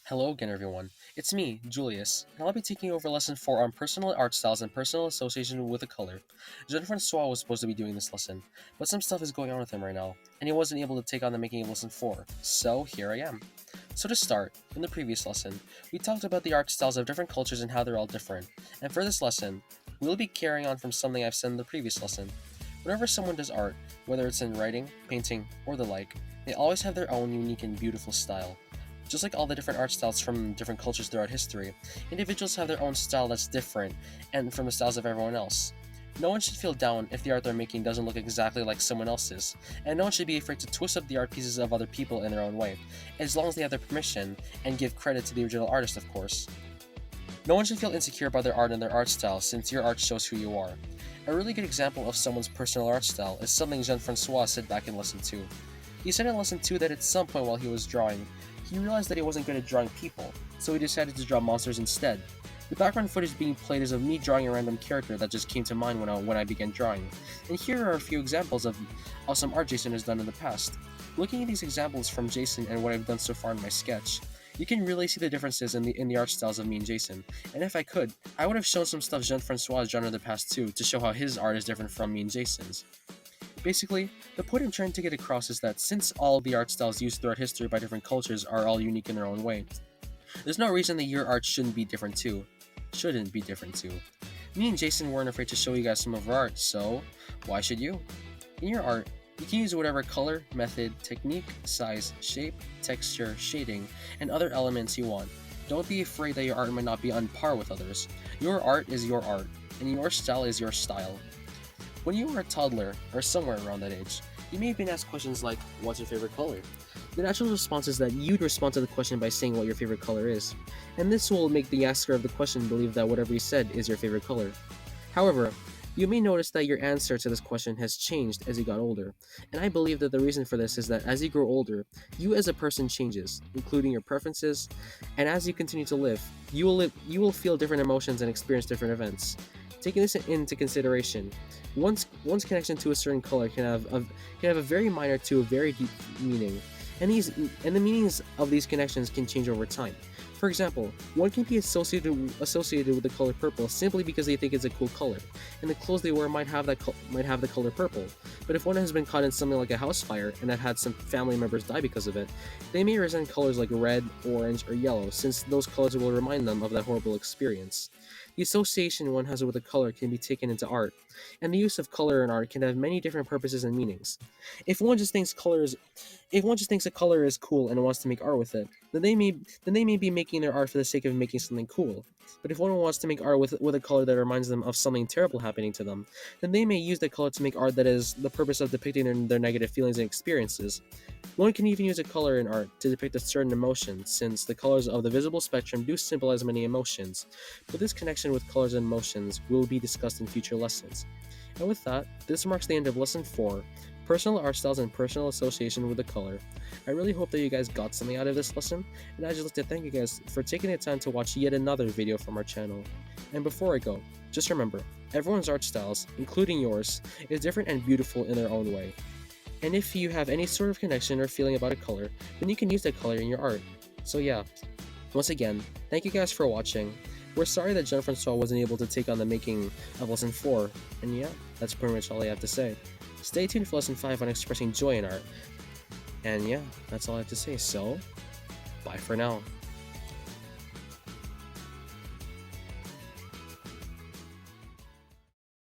Hello again, everyone. It's me, Julius, and I'll be taking over lesson 4 on personal art styles and personal association with the color. Jean-Francois was supposed to be doing this lesson, but some stuff is going on with him right now, and he wasn't able to take on the making of lesson 4, so here I am. So to start, in the previous lesson, we talked about the art styles of different cultures and how they're all different, and for this lesson, we'll be carrying on from something I've said in the previous lesson. Whenever someone does art, whether it's in writing, painting, or the like, they always have their own unique and beautiful style. Just like all the different art styles from different cultures throughout history, individuals have their own style that's different and from the styles of everyone else. No one should feel down if the art they're making doesn't look exactly like someone else's, and no one should be afraid to twist up the art pieces of other people in their own way, as long as they have their permission and give credit to the original artist, of course. No one should feel insecure about their art and their art style, since your art shows who you are. A really good example of someone's personal art style is something Jean-Francois said back in lesson 2. He said in lesson 2 that at some point while he was drawing, he realized that he wasn't good at drawing people, so he decided to draw monsters instead. The background footage being played is of me drawing a random character that just came to mind when I began drawing, and here are a few examples of awesome art Jason has done in the past. Looking at these examples from Jason and what I've done so far in my sketch, you can really see the differences in the art styles of me and Jason, and if I could, I would have shown some stuff Jean-Francois has drawn in the past too, to show how his art is different from me and Jason's. Basically, the point I'm trying to get across is that since all the art styles used throughout history by different cultures are all unique in their own way, there's no reason that your art shouldn't be different too. Me and Jason weren't afraid to show you guys some of our art, so why should you? In your art, you can use whatever color, method, technique, size, shape, texture, shading, and other elements you want. Don't be afraid that your art might not be on par with others. Your art is your art, and your style is your style. When you were a toddler, or somewhere around that age, you may have been asked questions like, what's your favorite color? The natural response is that you'd respond to the question by saying what your favorite color is, and this will make the asker of the question believe that whatever you said is your favorite color. However, you may notice that your answer to this question has changed as you got older, and I believe that the reason for this is that as you grow older, you as a person changes, including your preferences, and as you continue to live, you will feel different emotions and experience different events. Taking this into consideration, one's connection to a certain color can have a very minor to a very deep meaning, and the meanings of these connections can change over time. For example, one can be associated with the color purple simply because they think it's a cool color, and the clothes they wear might have the color purple. But if one has been caught in something like a house fire and have had some family members die because of it, they may resent colors like red, orange, or yellow, since those colors will remind them of that horrible experience. The association one has with a color can be taken into art, and the use of color in art can have many different purposes and meanings. If one just thinks a color is cool and wants to make art with it, then they may be making their art for the sake of making something cool. But if one wants to make art with a color that reminds them of something terrible happening to them, then they may use that color to make art that is the purpose of depicting their negative feelings and experiences. One can even use a color in art to depict a certain emotion, since the colors of the visible spectrum do symbolize many emotions, but this connection with colors and emotions will be discussed in future lessons. And with that, this marks the end of Lesson 4, Personal Art Styles and Personal Association with the Color. I really hope that you guys got something out of this lesson, and I'd just like to thank you guys for taking the time to watch yet another video from our channel. And before I go, just remember, everyone's art styles, including yours, is different and beautiful in their own way. And if you have any sort of connection or feeling about a color, then you can use that color in your art. So yeah, once again, thank you guys for watching. We're sorry that Jean-Francois wasn't able to take on the making of Lesson 4, and yeah, that's pretty much all I have to say. Stay tuned for Lesson 5 on expressing joy in art. And yeah, that's all I have to say, so bye for now.